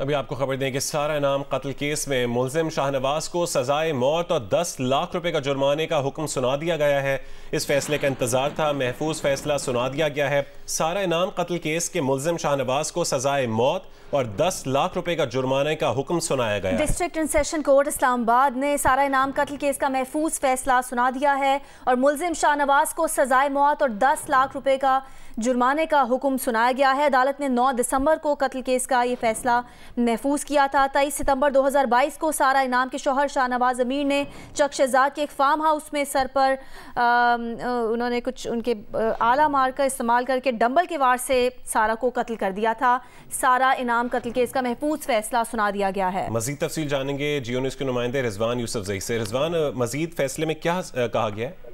अभी आपको खबर दें कि सारा इनाम कत्ल केस में मुलजिम शाहनवाज को सजाए मौत और 10 लाख रुपए का जुर्माने का हुक्म सुना दिया गया है। इस फैसले का इंतजार था, महफूज फैसला सुना दिया गया है। सारा इनाम कत्ल केस के मुलजिम शाहनवाज को सजाए मौत और 10 लाख रुपए का जुर्माने का हुक्म सुनाया गया। District and session court Islamabad ने सारा इनाम कत्ल केस का महफूज फैसला सुना दिया है और मुलजिम शाहनवाज को सजाए मौत और 10 लाख रुपए का जुर्माने का हुक्म सुनाया गया है। अदालत ने 9 दिसंबर को कत्ल केस का ये फैसला महफूज किया था। 23 सितंबर 2022 को सारा इनाम के शौहर शाहनवाज अमीर ने चक शहजाद के एक फार्म हाउस में सर पर उन्होंने कुछ उनके आला मारकर इस्तेमाल करके डंबल के वार से सारा को कत्ल कर दिया था। सारा इनाम कत्ल केस का महफूज फैसला सुना दिया गया है। मजीद तफसील जानेंगे जियो न्यूज़ के नुमाइंदे रिजवान यूसुफजई से। रिजवान, मजीद फैसले में क्या कहा गया है?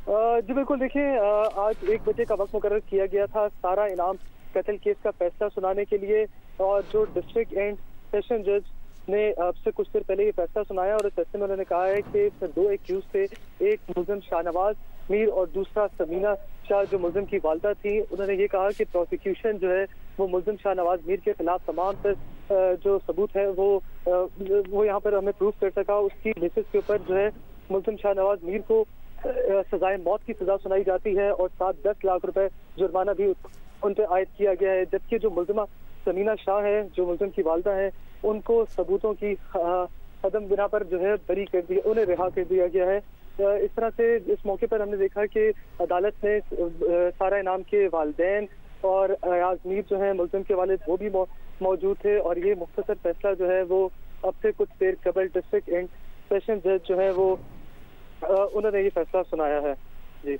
जी बिल्कुल, देखिए आज 1 बजे का वक्त मुकर्रर किया गया था सारा इनाम कत्ल केस का फैसला सुनाने के लिए, और जो डिस्ट्रिक्ट एंड सेशन जज ने अब से कुछ देर पहले ये फैसला सुनाया और इस फैसले में उन्होंने कहा है कि इसमें 2 एक्यूज थे, एक मुलजिम शाहनवाज मीर और दूसरा समीना शाह जो मुलजिम की वालदा थी। उन्होंने ये कहा कि प्रोसिक्यूशन जो है वो मुलजिम शाहनवाज मीर के खिलाफ तमाम तर जो सबूत है वो यहाँ पर हमें प्रूफ कर सका। उसकी बेसिस के ऊपर जो है मुलजिम शाहनवाज मीर को सजाए मौत की सजा सुनाई जाती है और साथ 10 लाख रुपए जुर्माना भी उन पर आयद किया गया है। जबकि जो मुलजिमा समीना शाह है जो मुलजिम की वालदा है, उनको सबूतों की कदम बिना पर जो है बरी कर दिया, उन्हें रिहा कर दिया गया है। इस तरह से इस मौके पर हमने देखा कि अदालत ने सारा इनाम के वालिदैन और अयाज मीर जो है मुलजिम के वालिद वो भी मौजूद थे, और ये मुख्तसर फैसला जो है वो अब से कुछ देर कबल डिस्ट्रिक्ट एंड सेशन जज जो है वो उन्होंने ये फैसला सुनाया है। जी,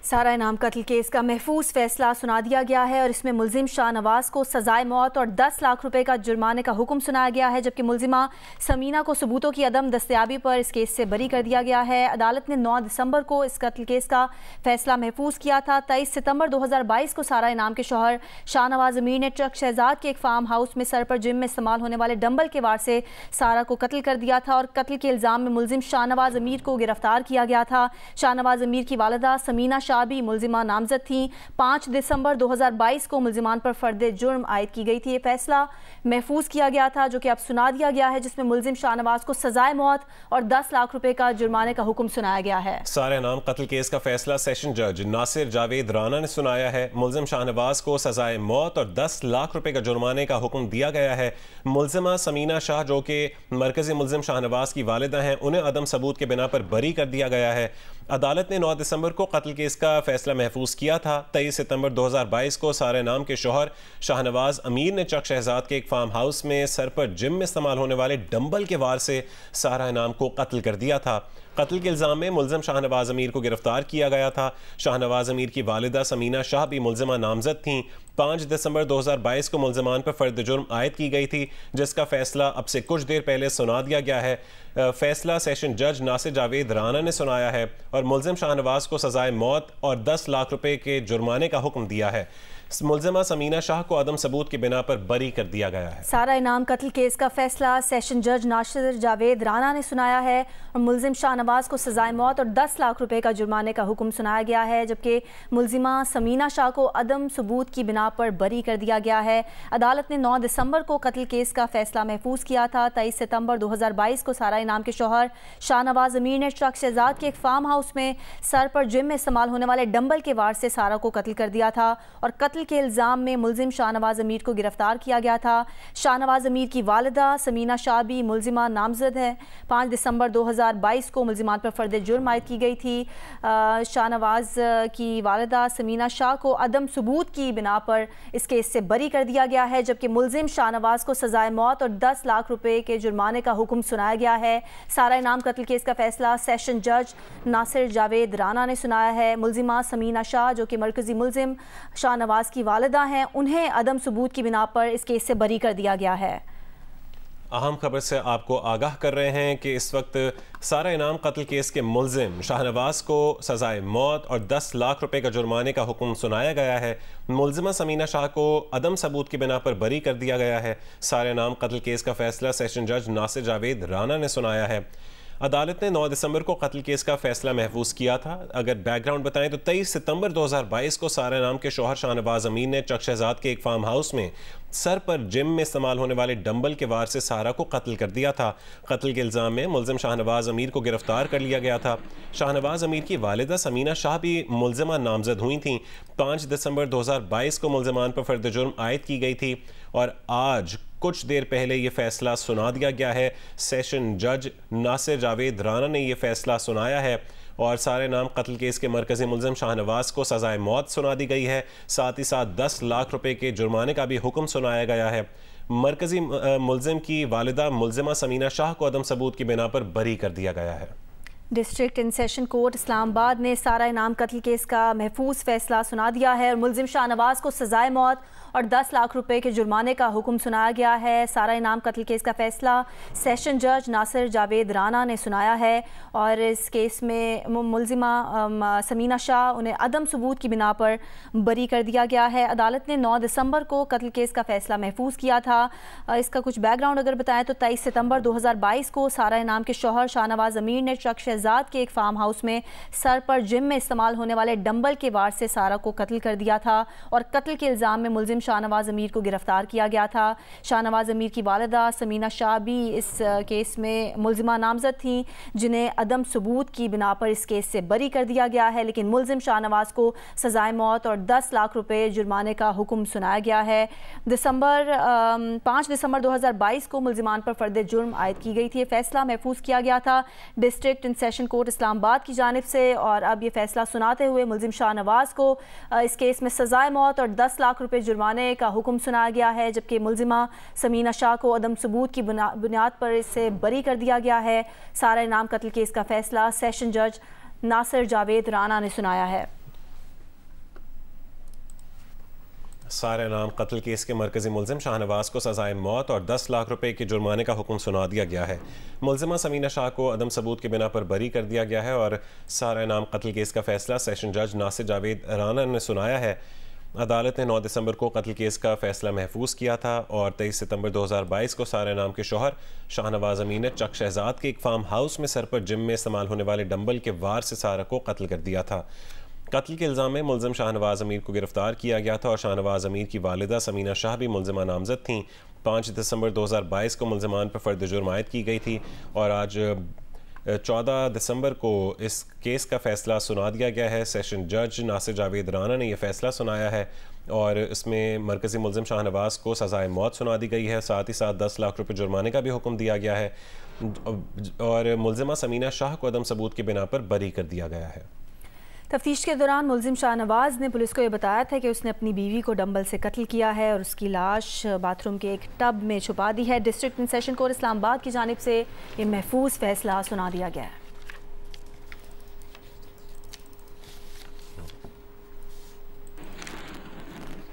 सारा इनाम कत्ल केस का महफूज फैसला सुना दिया गया है और इसमें मुलजिम शाहनवाज को सजाए मौत और 10 लाख रुपए का जुर्माने का हुक्म सुनाया गया है, जबकि मुलजिमा समीना को सबूतों की अदम दस्तयाबी पर इस केस से बरी कर दिया गया है। अदालत ने 9 दिसंबर को इस कत्ल केस का फैसला महफूज किया था। 23 सितंबर 2022 को सारा इनाम के शौहर शाहनवाज अमीर ने चक शहजाद के एक फार्म हाउस में सर पर जिम में इस्तेमाल होने वाले डंबल के वार से सारा को कत्ल कर दिया था और कत्ल के इल्ज़ाम में मुलजिम शाहनवाज अमीर को गिरफ्तार किया गया था। शाहनवाज अमीर की वालिदा समीना शाह भी मुलजिमा नामजद थी। 5 दिसंबर 2022 को मुलजिमान पर फर्द जुर्म आयद की गई थी। ये फैसला महफूज किया गया था जो कि अब सुना दिया गया है, जिसमें मुलजिम शाहनवाज को सजाए मौत और 10 लाख रुपए का जुर्माने का हुक्म सुनाया गया है। सारा इनाम कत्ल केस का फैसला सेशन जज नासिर जावेद राना ने सुनाया है। मुलजिम शाहनवाज को सजाए मौत और 10 लाख रुपए का जुर्माने का हुक्म दिया गया है। मुलजिमा समीना शाह जो कि मरकजी मुलजिम शाहनवाज की वालिदा हैं, उन्हें अदम सबूत के बिना पर बरी कर दिया गया है। अदालत ने 9 दिसंबर को कत्ल केस का फैसला महफूज किया था। 23 सितंबर 2022 को सारा इनाम के शौहर शाहनवाज अमीर ने चक शहजाद के एक फार्म हाउस में सर पर जिम में इस्तेमाल होने वाले डंबल के वार से सारा इनाम को कत्ल कर दिया था। कत्ल के इल्ज़ाम में मुलजिम शाहनवाज अमीर को गिरफ्तार किया गया था। शाहनवाज अमीर की वालिदा समीना शाह भी मुलजिमा नामजद थीं। 5 दिसंबर 2022 को मुलजमान पर फर्द जुर्म आयद की गई थी, जिसका फैसला अब से कुछ देर पहले सुना दिया गया है। फैसला सेशन जज नासिर जावेद राना ने सुनाया है और मुलजिम शाहनवाज को सजाए मौत और 10 लाख रुपए के जुर्माने का हुक्म दिया है। मुलजिमा समीना शाह को अदम सबूत की बिना पर बरी कर दिया गया है। सारा इनाम कत्ल केस का फैसला सेशन जज नासिर जावेद राना ने सुनाया है और मुलजिम शाहनवाज को सजाए मौत और 10 लाख रुपए का जुर्माने का हुक्म सुनाया गया है, जबकि मुलजिमा समीना शाह को अदम सबूत की बिना पर बरी कर दिया गया है। अदालत ने 9 दिसंबर को कत्ल केस का फैसला महफूज किया था। 23 सितंबर 2022 को सारा इनाम के शौहर शाहनवाज अमीर ने चक शहजाद के एक फार्म हाउस में सर पर जिम में इस्तेमाल होने वाले डंबल के वार से सारा को कत्ल कर दिया था और कत्ल के इल्ज़ाम में मुलजिम शाहनवाज अमीर को गिरफ्तार किया गया था। शाहनवाज अमीर की वालिदा समीना शाह भी मुलजिमा नामजद है। 5 दिसंबर 2022 को मुलजिमान पर फर्द जुर्म आयद की गई थी। शाहनवाज की वालिदा समीना शाह को अदम सबूत की बिना पर इस केस से बरी कर दिया गया है, जबकि मुलजिम शाहनवाज को सजाए मौत और 10 लाख रुपए के जुर्माने का हुक्म सुनाया गया है। सारा इनाम कत्ल केस का फैसला सेशन जज नासिर जावेद राना ने सुनाया है। मुलजिमा समीना शाह जो कि मरकजी मुलजिम शाहनवाज की वालिदा हैं, उन्हें अदम सबूत की बिना पर इस केस से बरी कर दिया गया है। अहम खबर से आपको आगाह कर रहे हैं कि इस वक्त सारा इनाम कत्ल केस के मुलजिम शाहनवाज को सजाए मौत और 10 लाख रुपए का जुर्माने का हुक्म सुनाया गया है। मुलजिमा समीना शाह को अदम सबूत की बिना पर बरी कर दिया गया है। सारा इनाम कत्ल केस का फैसला सेशन जज नासिर जावेद राना ने सुनाया है। अदालत ने 9 दिसंबर को कत्ल केस का फैसला महफूज किया था। अगर बैकग्राउंड बताएं तो 23 सितंबर 2022 को सारा इनाम के शौहर शाहनवाज अमीर ने चक शहजाद के एक फार्म हाउस में सर पर जिम में इस्तेमाल होने वाले डंबल के वार से सारा को कत्ल कर दिया था। कत्ल के इल्ज़ाम में मुल्ज़िम शाहनवाज अमीर को गिरफ्तार कर लिया गया था। शाहनवाज अमीर की वालिदा समीना शाह भी मुल्ज़िमा नामजद हुई थीं। 5 दिसंबर 2022 को मुल्ज़िमान पर फर्द जुर्म आयद की गई थी और आज कुछ देर पहले ये फैसला सुना दिया गया है। सेशन जज नासिर जावेद राना ने यह फैसला सुनाया है और सारे नाम कत्ल केस के मरकज़ी मुल्ज़िम शाहनवाज को सज़ाए मौत सुना दी गई है। साथ ही साथ 10 लाख रुपए के जुर्माने का भी हुक्म सुनाया गया है। मरकज़ी मुल्ज़िम की वालिदा मुल्ज़िमा समीना शाह को अदम सबूत की बिना पर बरी कर दिया गया है। District and session court Islamabad ने सारा इनाम कत्ल केस का महफूज फैसला सुना दिया है और मुल्ज़िम शाहनवाज को सज़ाए मौत और 10 लाख रुपए के जुर्माने का हुक्म सुनाया गया है। सारा इनाम कत्ल केस का फैसला सेशन जज नासिर जावेद राना ने सुनाया है और इस केस में मुल्ज़िमा समीना शाह उन्हें अदम सबूत की बिना पर बरी कर दिया गया है। अदालत ने 9 दिसंबर को कत्ल केस का फैसला महफूज किया था। इसका कुछ बैकग्राउंड अगर बताएं तो 23 सितंबर 2022 को सारा इनाम के शौहर शाहनवाज अमीर ने चक शहजाद के एक फार्म हाउस में सर पर जिम में इस्तेमाल होने वाले डंबल के वार से सारा को कत्ल कर दिया था और कत्ल के इल्ज़ाम में मुल्ज़िम शाहनवाज अमीर को गिरफ्तार किया गया था। शाहनवाज अमीर की वालिदा समीना शाह भी इस केस में मुल्ज़िमा नामजद थी, जिन्हें अदम सबूत की बिना पर इस केस से बरी कर दिया गया है, लेकिन मुल्ज़िम शाहनवाज को सज़ाए मौत और 10 लाख रुपए जुर्माने का हुक्म सुनाया गया है। 5 दिसंबर 2022 को मुल्ज़िमान पर फर्द जुर्म आयद की गई थी। फैसला महफूज किया गया था district and session court Islamabad की जानिब से और अब ये फैसला सुनाते हुए मुल्ज़िम शाहनवाज को इस केस में सज़ाए मौत और 10 लाख रुपए जुर्माने का हुक्म सुनाया गया है, जबकि मुल्ज़िमा समीना शाह को अदम सबूत की बुनियाद पर इससे बरी कर दिया गया है। सारा इनाम कत्ल केस का फैसला सेशन जज नासिर जावेद राना ने सुनाया है। सारे नाम कत्ल केस के मरकज़ी मुल्ज़िम शाहनवाज को सज़ाए मौत और 10 लाख रुपए के जुर्माने का हुक्म सुना दिया गया है। मुल्ज़िमा समीना शाह को अदम सबूत के बिना पर बरी कर दिया गया है और सारे नाम कत्ल केस का फैसला सेशन जज नासिर जावेद राना ने सुनाया है। अदालत ने 9 दिसंबर को कत्ल केस का फैसला महफूज किया था और 23 सितंबर 2022 को सारे नाम के शौहर शाहनवाज अमीर ने चक शहजाद के एक फार्म हाउस में सर पर जिम में इस्तेमाल होने वाले डंबल के वार से सारा को कत्ल कर दिया था। कत्ल के इल्ज़ाम में मुल्ज़िम शाहनवाज अमीर को गिरफ्तार किया गया था और शाहनवाज अमीर की वालिदा समीना शाह भी मुल्ज़िमा नामजद थीं। 5 दिसंबर 2022 को मुल्ज़िमान पर फर्द जुर्म आयद की गई थी और आज 14 दिसंबर को इस केस का फैसला सुना दिया गया है। सेशन जज नासिर जावेद राना ने यह फैसला सुनाया है और इसमें मरकज़ी मुल्ज़िम शाहनवाज को सज़ाए मौत सुना दी गई है। साथ ही साथ 10 लाख रुपए जुर्माने का भी हुक्म दिया गया है और मुल्ज़िमा समीना शाह को अदम सबूत की बिना पर बरी कर दिया गया है। तफ्तीश के दौरान मुल्ज़िम शाहनवाज ने पुलिस को यह बताया था कि उसने अपनी बीवी को डंबल से कत्ल किया है और उसकी लाश बाथरूम के एक टब में छुपा दी है। District and session court Islamabad की जानिब से ये महफूज फैसला सुना दिया गया है।